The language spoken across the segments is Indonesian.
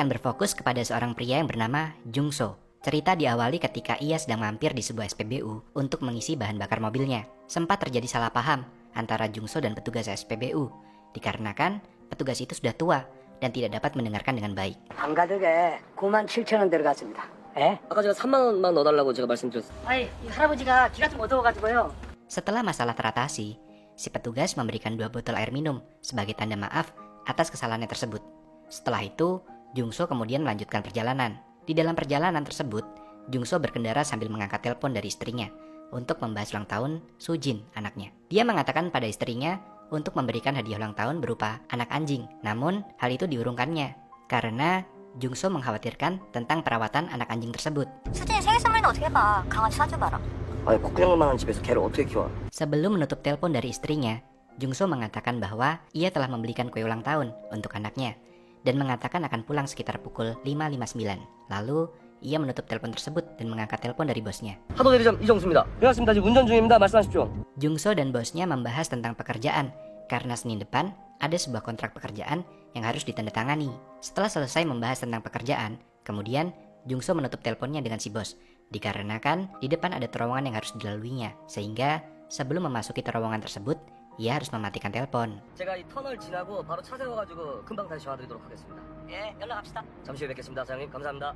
akan berfokus kepada seorang pria yang bernama Jungso. Cerita diawali ketika ia sedang mampir di sebuah SPBU untuk mengisi bahan bakar mobilnya. Sempat terjadi salah paham antara Jungso dan petugas SPBU, dikarenakan petugas itu sudah tua dan tidak dapat mendengarkan dengan baik. 안 가득에 97,000원 들어갔습니다. 예? 아까 제가 3만 원만 넣어달라고 제가 말씀드렸어요. 아이, 이 할아버지가 기가 좀 어두워가지고요. Setelah masalah teratasi, si petugas memberikan 2 botol air minum sebagai tanda maaf atas kesalahannya tersebut. Setelah itu, Jungso kemudian melanjutkan perjalanan. Di dalam perjalanan tersebut, Jungso berkendara sambil mengangkat telepon dari istrinya untuk membahas ulang tahun Sujin, anaknya. Dia mengatakan pada istrinya untuk memberikan hadiah ulang tahun berupa anak anjing. Namun, hal itu diurungkannya karena Jungso mengkhawatirkan tentang perawatan anak anjing tersebut. 수진이 생일 선물은 어떻게 해봐. 강아지 사줘봐라. 아니 국경만한 집에서 개를 어떻게 키워? Sebelum menutup telepon dari istrinya, Jungso mengatakan bahwa ia telah membelikan kue ulang tahun untuk anaknya dan mengatakan akan pulang sekitar pukul 5.59. Lalu, ia menutup telepon tersebut dan mengangkat telepon dari bosnya. 하도 대리점 이정수입니다. 반갑습니다. 지금 운전 중입니다. 말씀하십시오. Jungso dan bosnya membahas tentang pekerjaan karena Senin depan ada sebuah kontrak pekerjaan yang harus ditandatangani. Setelah selesai membahas tentang pekerjaan, kemudian Jungso menutup teleponnya dengan si bos, dikarenakan di depan ada terowongan yang harus dilaluinya, sehingga sebelum memasuki terowongan tersebut, ia harus mematikan telepon. 제가 이 터널 지나고 바로 차 세워가지고 금방 다시 전화드리도록 하겠습니다. 예, 연락합시다. 잠시 후에 뵙겠습니다, 사장님. 감사합니다.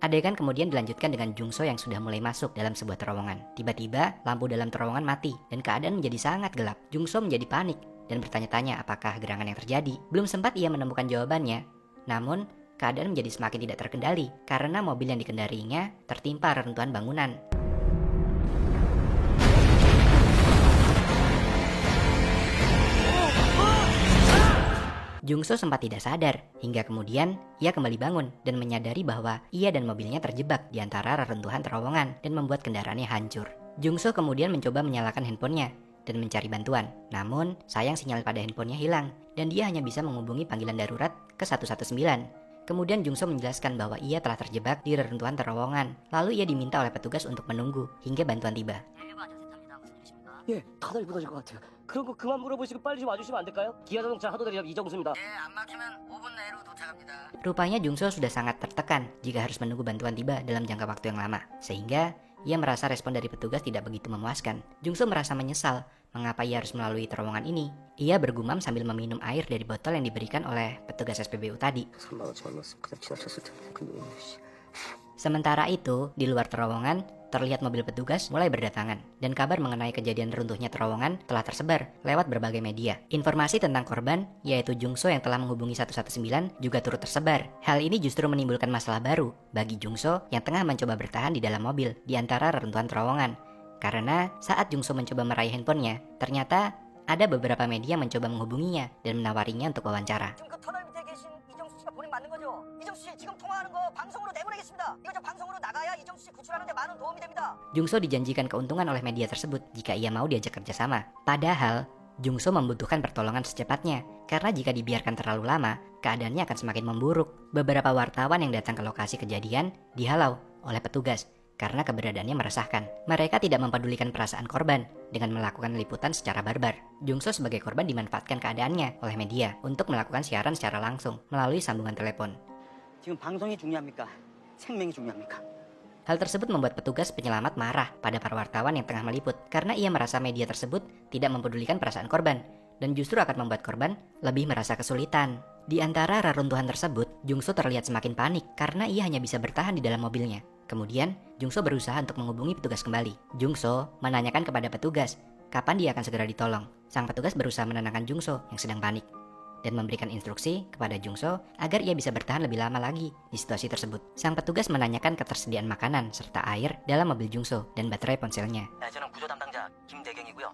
Adegan kemudian dilanjutkan dengan Jungso yang sudah mulai masuk dalam sebuah terowongan. Tiba-tiba, lampu dalam terowongan mati dan keadaan menjadi sangat gelap. Jungso menjadi panik dan bertanya-tanya apakah gerangan yang terjadi. Belum sempat ia menemukan jawabannya, namun keadaan menjadi semakin tidak terkendali karena mobil yang dikendarinya tertimpa reruntuhan bangunan. Jungso sempat tidak sadar, hingga kemudian ia kembali bangun dan menyadari bahwa ia dan mobilnya terjebak di antara reruntuhan terowongan dan membuat kendaraannya hancur. Jungso kemudian mencoba menyalakan handphonenya dan mencari bantuan. Namun, sayang sinyal pada handphonenya hilang dan dia hanya bisa menghubungi panggilan darurat ke 119. Kemudian Jungso menjelaskan bahwa ia telah terjebak di reruntuhan terowongan. Lalu ia diminta oleh petugas untuk menunggu hingga bantuan tiba. 예, 다들 무너질 것 같아요. 그런 거 그만 물어보시고 빨리 좀 와주시면 안 될까요? 기아자동차 하도 대리점 이정수입니다. 예, 안 막히면 5분 내로 도착합니다. Rupanya Jungso sudah sangat tertekan jika harus menunggu bantuan tiba dalam jangka waktu yang lama, sehingga ia merasa respon dari petugas tidak begitu memuaskan. Jungso merasa menyesal mengapa ia harus melalui terowongan ini. Ia bergumam sambil meminum air dari botol yang diberikan oleh petugas SPBU tadi. 3만 원치 얼마였어? 그냥 지나쳤을 텐데. 근데 Sementara itu, di luar terowongan, terlihat mobil petugas mulai berdatangan dan kabar mengenai kejadian runtuhnya terowongan telah tersebar lewat berbagai media. Informasi tentang korban, yaitu Jungso yang telah menghubungi 119, juga turut tersebar. Hal ini justru menimbulkan masalah baru bagi Jungso yang tengah mencoba bertahan di dalam mobil di antara reruntuhan terowongan. Karena saat Jungso mencoba meraih handphonenya, ternyata ada beberapa media mencoba menghubunginya dan menawarinya untuk wawancara. 지금 그 터널 밑에 계신 이정수 씨가 본인 맞는 거죠? 이정수 씨 지금 통화하는 거 방송으로 내보내겠습니다. 이거 저 방송으로 나가야 이정수 씨 구출하는 데 많은 도움이 됩니다. Jungso dijanjikan keuntungan oleh media tersebut jika ia mau diajak kerjasama. Padahal, Jungso membutuhkan pertolongan secepatnya, karena jika dibiarkan terlalu lama, keadaannya akan semakin memburuk. Beberapa wartawan yang datang ke lokasi kejadian dihalau oleh petugas karena keberadaannya meresahkan. Mereka tidak mempedulikan perasaan korban dengan melakukan liputan secara barbar. Jungso sebagai korban dimanfaatkan keadaannya oleh media untuk melakukan siaran secara langsung melalui sambungan telepon. 지금 방송이 중요합니까? 생명이 중요합니까? Hal tersebut membuat petugas penyelamat marah pada para wartawan yang tengah meliput karena ia merasa media tersebut tidak mempedulikan perasaan korban dan justru akan membuat korban lebih merasa kesulitan. Di antara reruntuhan tersebut, Jungso terlihat semakin panik karena ia hanya bisa bertahan di dalam mobilnya. Kemudian, Jungso berusaha untuk menghubungi petugas kembali. Jungso menanyakan kepada petugas kapan dia akan segera ditolong. Sang petugas berusaha menenangkan Jungso yang sedang panik dan memberikan instruksi kepada Jungso agar ia bisa bertahan lebih lama lagi di situasi tersebut. Sang petugas menanyakan ketersediaan makanan serta air dalam mobil Jungso dan baterai ponselnya. 저는 구조 담당자 김대경이고요.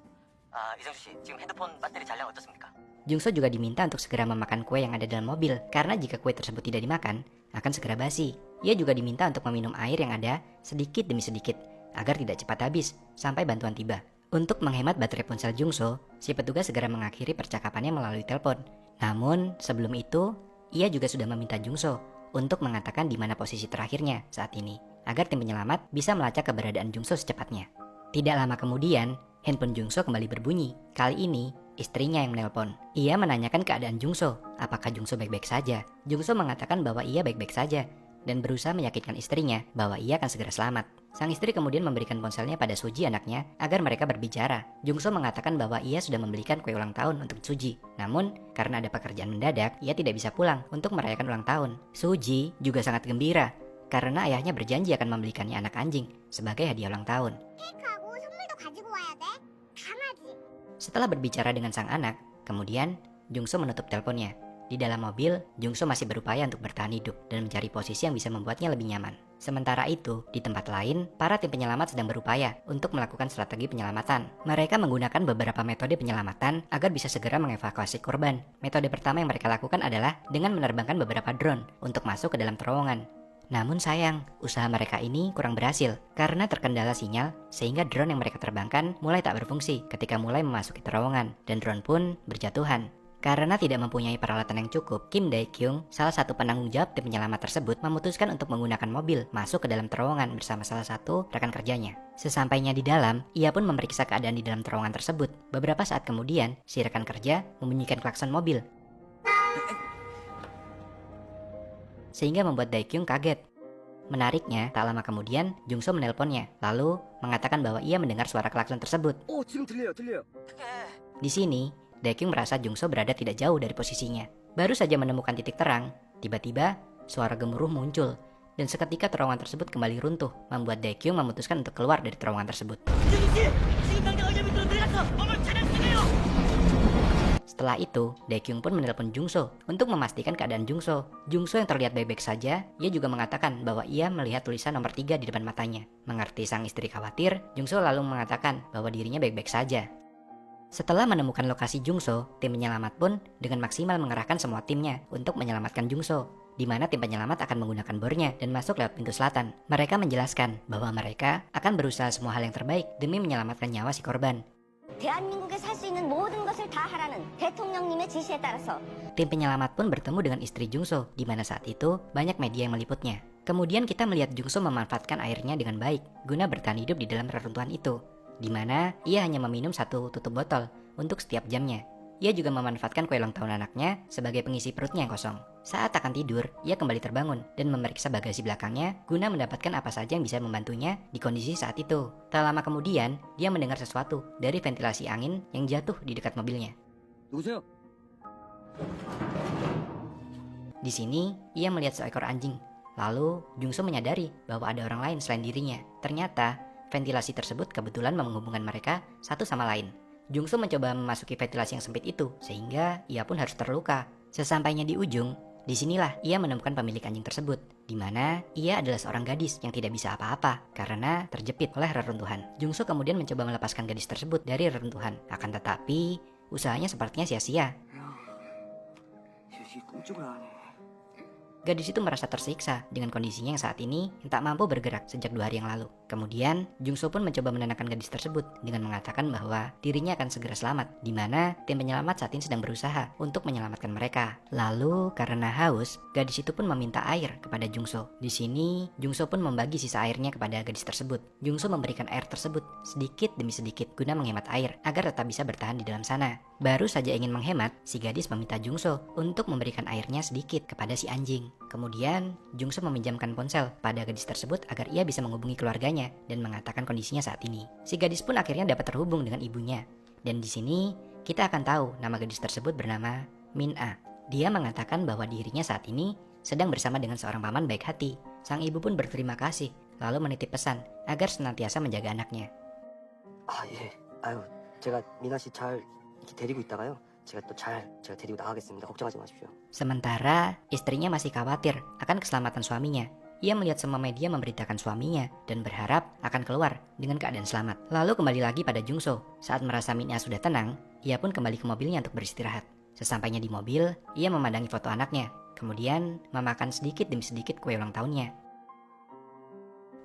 이정수 씨, 지금 핸드폰 배터리 잔량 어떻습니까? Jungso juga diminta untuk segera memakan kue yang ada dalam mobil karena jika kue tersebut tidak dimakan, akan segera basi. Ia juga diminta untuk meminum air yang ada sedikit demi sedikit agar tidak cepat habis sampai bantuan tiba. Untuk menghemat baterai ponsel Jungso, si petugas segera mengakhiri percakapannya melalui telepon. Namun, sebelum itu, ia juga sudah meminta Jungso untuk mengatakan di mana posisi terakhirnya saat ini, agar tim penyelamat bisa melacak keberadaan Jungso secepatnya. Tidak lama kemudian, handphone Jungso kembali berbunyi. Kali ini, Istrinya yang menelpon. Ia menanyakan keadaan Jungso, apakah Jungso baik-baik saja. Jungso mengatakan bahwa ia baik-baik saja dan berusaha meyakinkan istrinya bahwa ia akan segera selamat. Sang istri kemudian memberikan ponselnya pada Suji anaknya agar mereka berbicara. Jungso mengatakan bahwa ia sudah membelikan kue ulang tahun untuk Suji. Namun, karena ada pekerjaan mendadak, ia tidak bisa pulang untuk merayakan ulang tahun. Suji juga sangat gembira karena ayahnya berjanji akan membelikannya anak anjing sebagai hadiah ulang tahun. 케이크하고 선물도 가지고 와야 돼. 강아지. Setelah berbicara dengan sang anak, kemudian Jungso menutup teleponnya. Di dalam mobil, Jungso masih berupaya untuk bertahan hidup dan mencari posisi yang bisa membuatnya lebih nyaman. Sementara itu, di tempat lain, para tim penyelamat sedang berupaya untuk melakukan strategi penyelamatan. Mereka menggunakan beberapa metode penyelamatan agar bisa segera mengevakuasi korban. Metode pertama yang mereka lakukan adalah dengan menerbangkan beberapa drone untuk masuk ke dalam terowongan. Namun sayang, usaha mereka ini kurang berhasil karena terkendala sinyal sehingga drone yang mereka terbangkan mulai tak berfungsi ketika mulai memasuki terowongan dan drone pun berjatuhan. Karena tidak mempunyai peralatan yang cukup, Kim Dae-kyung, salah satu penanggung jawab tim penyelamat tersebut, memutuskan untuk menggunakan mobil masuk ke dalam terowongan bersama salah satu rekan kerjanya. Sesampainya di dalam, ia pun memeriksa keadaan di dalam terowongan tersebut. Beberapa saat kemudian, si rekan kerja membunyikan klakson mobil, sehingga membuat Dae-kyung kaget. Menariknya, tak lama kemudian, Jungso menelponnya, lalu mengatakan bahwa ia mendengar suara klakson tersebut. 지금 들려요. Di sini, Dae-kyung merasa Jungso berada tidak jauh dari posisinya. Baru saja menemukan titik terang, tiba-tiba suara gemuruh muncul, dan seketika terowongan tersebut kembali runtuh, membuat Dae-kyung memutuskan untuk keluar dari terowongan tersebut. Setelah itu, Dae-kyung pun menelpon Jungso untuk memastikan keadaan Jungso. Jungso yang terlihat baik-baik saja, ia juga mengatakan bahwa ia melihat tulisan nomor 3 di depan matanya. Mengerti sang istri khawatir, Jungso lalu mengatakan bahwa dirinya baik-baik saja. Setelah menemukan lokasi Jungso, tim penyelamat pun dengan maksimal mengerahkan semua timnya untuk menyelamatkan Jungso, di mana tim penyelamat akan menggunakan bornya dan masuk lewat pintu selatan. Mereka menjelaskan bahwa mereka akan berusaha semua hal yang terbaik demi menyelamatkan nyawa si korban. 대한민국에 살 수 있는 모든 것을 다 하라는 대통령님의 지시에 따라서 Tim penyelamat pun bertemu dengan istri Jungso, di mana saat itu banyak media yang meliputnya. Kemudian kita melihat Jungso memanfaatkan airnya dengan baik guna bertahan hidup di dalam reruntuhan itu, di mana ia hanya meminum satu tutup botol untuk setiap jamnya. Ia juga memanfaatkan kue ulang tahun anaknya sebagai pengisi perutnya yang kosong. Saat akan tidur, ia kembali terbangun dan memeriksa bagasi belakangnya guna mendapatkan apa saja yang bisa membantunya di kondisi saat itu. Tak lama kemudian, dia mendengar sesuatu dari ventilasi angin yang jatuh di dekat mobilnya. 누구세요? Di sini, ia melihat seekor anjing. Lalu, Jungso menyadari bahwa ada orang lain selain dirinya. Ternyata, ventilasi tersebut kebetulan menghubungkan mereka satu sama lain. Jungso mencoba memasuki ventilasi yang sempit itu, sehingga ia pun harus terluka. Sesampainya di ujung, disinilah ia menemukan pemilik anjing tersebut, di mana ia adalah seorang gadis yang tidak bisa apa-apa karena terjepit oleh reruntuhan. Jungso kemudian mencoba melepaskan gadis tersebut dari reruntuhan, akan tetapi usahanya sepertinya sia-sia. 이 꿈쩍을 안 해. Gadis itu merasa tersiksa dengan kondisinya yang saat ini yang tak mampu bergerak sejak 2 hari yang lalu. Kemudian, Jungso pun mencoba menenangkan gadis tersebut dengan mengatakan bahwa dirinya akan segera selamat, di mana tim penyelamat saat ini sedang berusaha untuk menyelamatkan mereka. Lalu, karena haus, gadis itu pun meminta air kepada Jungso. Di sini, Jungso pun membagi sisa airnya kepada gadis tersebut. Jungso memberikan air tersebut sedikit demi sedikit guna menghemat air agar tetap bisa bertahan di dalam sana. Baru saja ingin menghemat, si gadis meminta Jungso untuk memberikan airnya sedikit kepada si anjing. Kemudian, Jungso meminjamkan ponsel pada gadis tersebut agar ia bisa menghubungi keluarganya dan mengatakan kondisinya saat ini. Si gadis pun akhirnya dapat terhubung dengan ibunya. Dan di sini, kita akan tahu nama gadis tersebut bernama Min-a. Dia mengatakan bahwa dirinya saat ini sedang bersama dengan seorang paman baik hati. Sang ibu pun berterima kasih, lalu menitip pesan agar senantiasa menjaga anaknya. 아, 예. 아유, 제가 미나 씨 잘 이렇게 데리고 있다가요. 제가 데리고 나가겠습니다. 걱정하지 마십시오. Sementara istrinya masih khawatir akan keselamatan suaminya. Ia melihat semua media memberitakan suaminya dan berharap akan keluar dengan keadaan selamat. Lalu kembali lagi pada Jungso. Saat merasa Min-a sudah tenang, ia pun kembali ke mobilnya untuk beristirahat. Sesampainya di mobil, ia memandangi foto anaknya. Kemudian memakan sedikit demi sedikit kue ulang tahunnya.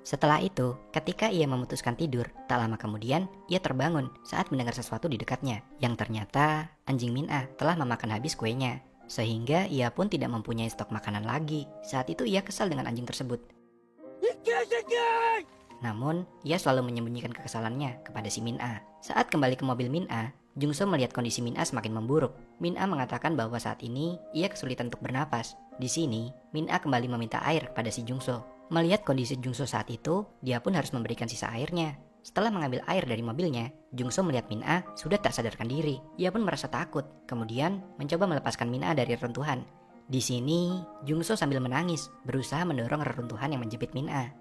Setelah itu, ketika ia memutuskan tidur, tak lama kemudian ia terbangun saat mendengar sesuatu di dekatnya, yang ternyata anjing Min-a telah memakan habis kuenya, sehingga ia pun tidak mempunyai stok makanan lagi. Saat itu ia kesal dengan anjing tersebut. Namun, ia selalu menyembunyikan kekesalannya kepada si Min-a. Saat kembali ke mobil Min-a, Jungso melihat kondisi Min-a semakin memburuk. Min-a mengatakan bahwa saat ini ia kesulitan untuk bernapas. Di sini, Min-a kembali meminta air kepada si Jungso. Melihat kondisi Jungso saat itu, dia pun harus memberikan sisa airnya. Setelah mengambil air dari mobilnya, Jungso melihat Min-a sudah tak sadarkan diri. Ia pun merasa takut, kemudian mencoba melepaskan Min-a dari reruntuhan. Di sini, Jungso sambil menangis, berusaha mendorong reruntuhan yang menjepit Min-a.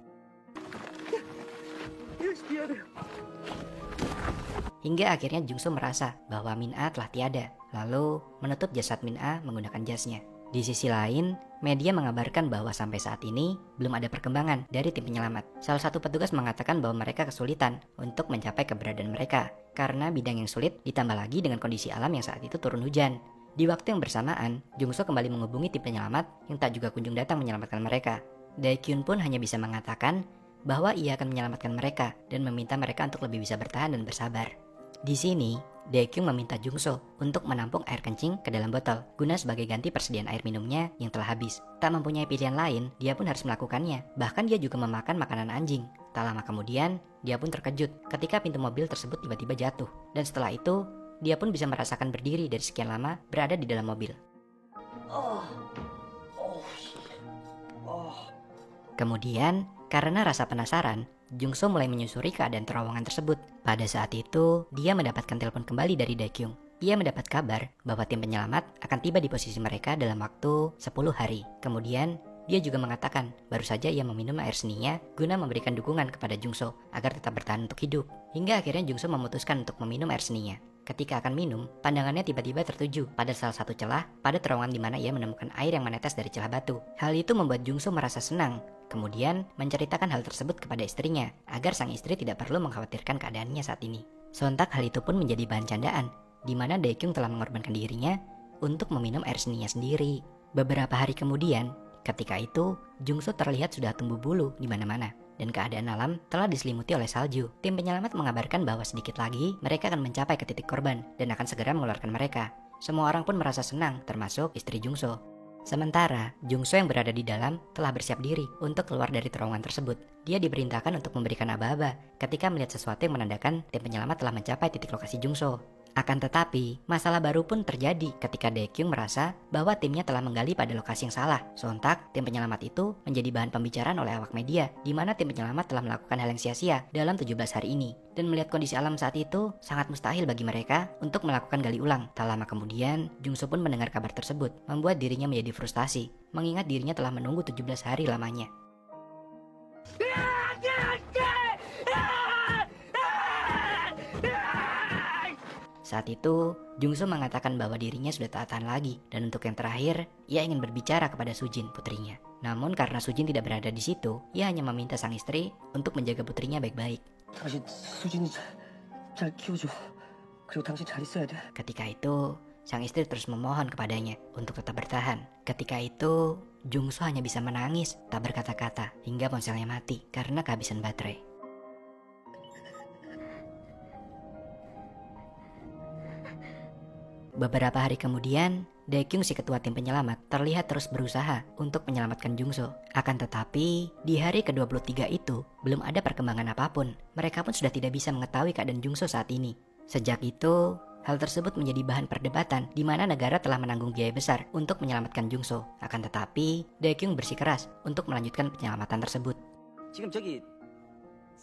Hingga akhirnya Jungso merasa bahwa Min-a telah tiada, lalu menutup jasad Min-a menggunakan jasnya. Di sisi lain, media mengabarkan bahwa sampai saat ini belum ada perkembangan dari tim penyelamat. Salah satu petugas mengatakan bahwa mereka kesulitan untuk mencapai keberadaan mereka karena bidang yang sulit ditambah lagi dengan kondisi alam yang saat itu turun hujan. Di waktu yang bersamaan, Jungso kembali menghubungi tim penyelamat yang tak juga kunjung datang menyelamatkan mereka. Daekyun pun hanya bisa mengatakan bahwa ia akan menyelamatkan mereka dan meminta mereka untuk lebih bisa bertahan dan bersabar. Di sini, Daekyun meminta Jungso untuk menampung air kencing ke dalam botol guna sebagai ganti persediaan air minumnya yang telah habis. Tak mempunyai pilihan lain, dia pun harus melakukannya. Bahkan dia juga memakan makanan anjing. Tak lama kemudian, dia pun terkejut ketika pintu mobil tersebut tiba-tiba jatuh. Dan setelah itu, dia pun bisa merasakan berdiri dari sekian lama berada di dalam mobil. Kemudian, karena rasa penasaran, Jungso mulai menyusuri keadaan terowongan tersebut. Pada saat itu, dia mendapatkan telepon kembali dari Daekyun. Ia mendapat kabar bahwa tim penyelamat akan tiba di posisi mereka dalam waktu 10 hari. Kemudian, dia juga mengatakan baru saja ia meminum air seninya guna memberikan dukungan kepada Jungso agar tetap bertahan untuk hidup. Hingga akhirnya Jungso memutuskan untuk meminum air seninya. Ketika akan minum, pandangannya tiba-tiba tertuju pada salah satu celah pada terowongan di mana ia menemukan air yang menetes dari celah batu. Hal itu membuat Jungso merasa senang. Kemudian menceritakan hal tersebut kepada istrinya agar sang istri tidak perlu mengkhawatirkan keadaannya saat ini. Sontak hal itu pun menjadi bahan candaan, di mana Daekyun telah mengorbankan dirinya untuk meminum air seninya sendiri. Beberapa hari kemudian, ketika itu Jungso terlihat sudah tumbuh bulu di mana-mana dan keadaan alam telah diselimuti oleh salju. Tim penyelamat mengabarkan bahwa sedikit lagi mereka akan mencapai ke titik korban dan akan segera mengeluarkan mereka. Semua orang pun merasa senang, termasuk istri Jungso. Sementara, Jungso yang berada di dalam telah bersiap diri untuk keluar dari terowongan tersebut. Dia diperintahkan untuk memberikan aba-aba ketika melihat sesuatu yang menandakan tim penyelamat telah mencapai titik lokasi Jungso. Akan tetapi, masalah baru pun terjadi ketika Daekyun merasa bahwa timnya telah menggali pada lokasi yang salah. Sontak, tim penyelamat itu menjadi bahan pembicaraan oleh awak media, di mana tim penyelamat telah melakukan hal yang sia-sia dalam 17 hari ini. Dan melihat kondisi alam saat itu, sangat mustahil bagi mereka untuk melakukan gali ulang. Tak lama kemudian, Jungso pun mendengar kabar tersebut, membuat dirinya menjadi frustasi, mengingat dirinya telah menunggu 17 hari lamanya. Saat itu, Jungso mengatakan bahwa dirinya sudah tak tahan lagi dan untuk yang terakhir, ia ingin berbicara kepada Sujin, putrinya. Namun karena Sujin tidak berada di situ, ia hanya meminta sang istri untuk menjaga putrinya baik-baik. 당신 수진이 잘 키워줘. 그리고 당신 잘 있어야 돼. Ketika itu, sang istri terus memohon kepadanya untuk tetap bertahan. Ketika itu, Jungso hanya bisa menangis, tak berkata-kata, hingga ponselnya mati karena kehabisan baterai. Beberapa hari kemudian, Daekyun si ketua tim penyelamat terlihat terus berusaha untuk menyelamatkan Jungso. Akan tetapi, di hari ke-23 itu belum ada perkembangan apapun. Mereka pun sudah tidak bisa mengetahui keadaan Jungso saat ini. Sejak itu, hal tersebut menjadi bahan perdebatan di mana negara telah menanggung biaya besar untuk menyelamatkan Jungso. Akan tetapi, Daekyun bersikeras untuk melanjutkan penyelamatan tersebut. 지금 저기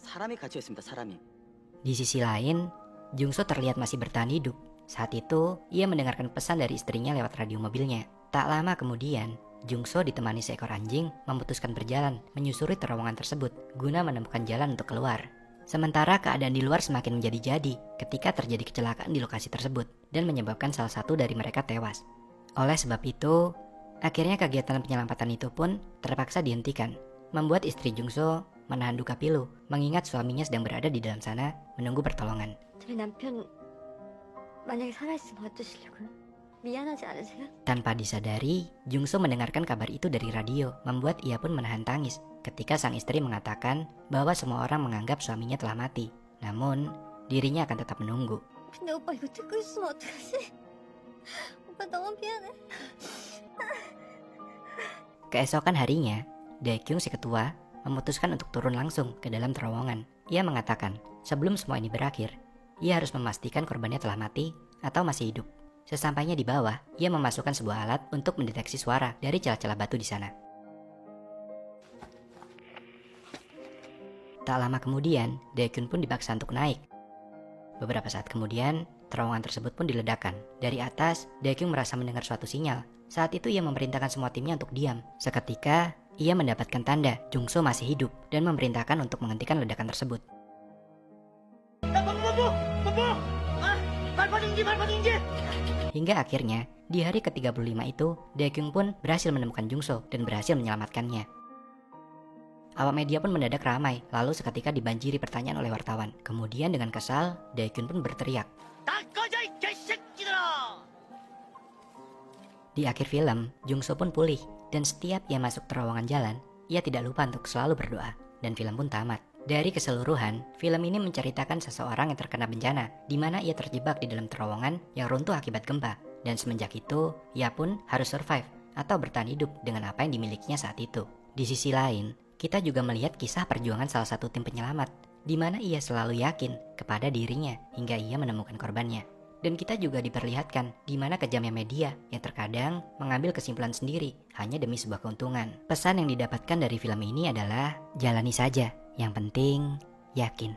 사람이 갇혀 있습니다. 사람이. Di sisi lain, Jungso terlihat masih bertahan hidup. Saat itu, ia mendengarkan pesan dari istrinya lewat radio mobilnya. Tak lama kemudian, Jungso ditemani seekor anjing memutuskan berjalan menyusuri terowongan tersebut guna menemukan jalan untuk keluar. Sementara keadaan di luar semakin menjadi-jadi ketika terjadi kecelakaan di lokasi tersebut dan menyebabkan salah satu dari mereka tewas. Oleh sebab itu, akhirnya kegiatan penyelamatan itu pun terpaksa dihentikan, membuat istri Jungso menahan duka pilu mengingat suaminya sedang berada di dalam sana menunggu pertolongan. 저희 남편 만약에 살아있으면 어쩌시려고요? 미안하지 않으세요? Tanpa disadari, Jungso mendengarkan kabar itu dari radio, membuat ia pun menahan tangis ketika sang istri mengatakan bahwa semua orang menganggap suaminya telah mati. Namun, dirinya akan tetap menunggu. 근데 오빠 이거 듣고 있으면 어떡하지? 오빠 너무 미안해. Keesokan harinya, Daekyun si ketua memutuskan untuk turun langsung ke dalam terowongan. Ia mengatakan, sebelum semua ini berakhir, ia harus memastikan korbannya telah mati atau masih hidup. Sesampainya di bawah, ia memasukkan sebuah alat untuk mendeteksi suara dari celah-celah batu di sana. Tak lama kemudian, Daekyun pun dipaksa untuk naik. Beberapa saat kemudian, terowongan tersebut pun diledakkan. Dari atas, Daekyun merasa mendengar suatu sinyal. Saat itu ia memerintahkan semua timnya untuk diam. Seketika, ia mendapatkan tanda Jungso masih hidup dan memerintahkan untuk menghentikan ledakan tersebut. Hingga akhirnya, di hari ke-35 itu, Daekyun pun berhasil menemukan Jungso dan berhasil menyelamatkannya. Awak media pun mendadak ramai, lalu seketika dibanjiri pertanyaan oleh wartawan. Kemudian dengan kesal, Daekyun pun berteriak. Di akhir film, Jungso pun pulih, dan setiap ia masuk terowongan jalan, ia tidak lupa untuk selalu berdoa, dan film pun tamat. Dari keseluruhan, film ini menceritakan seseorang yang terkena bencana, di mana ia terjebak di dalam terowongan yang runtuh akibat gempa, dan semenjak itu, ia pun harus survive atau bertahan hidup dengan apa yang dimilikinya saat itu. Di sisi lain, kita juga melihat kisah perjuangan salah satu tim penyelamat, di mana ia selalu yakin kepada dirinya hingga ia menemukan korbannya. Dan kita juga diperlihatkan di mana kejamnya media yang terkadang mengambil kesimpulan sendiri hanya demi sebuah keuntungan. Pesan yang didapatkan dari film ini adalah jalani saja, yang penting yakin.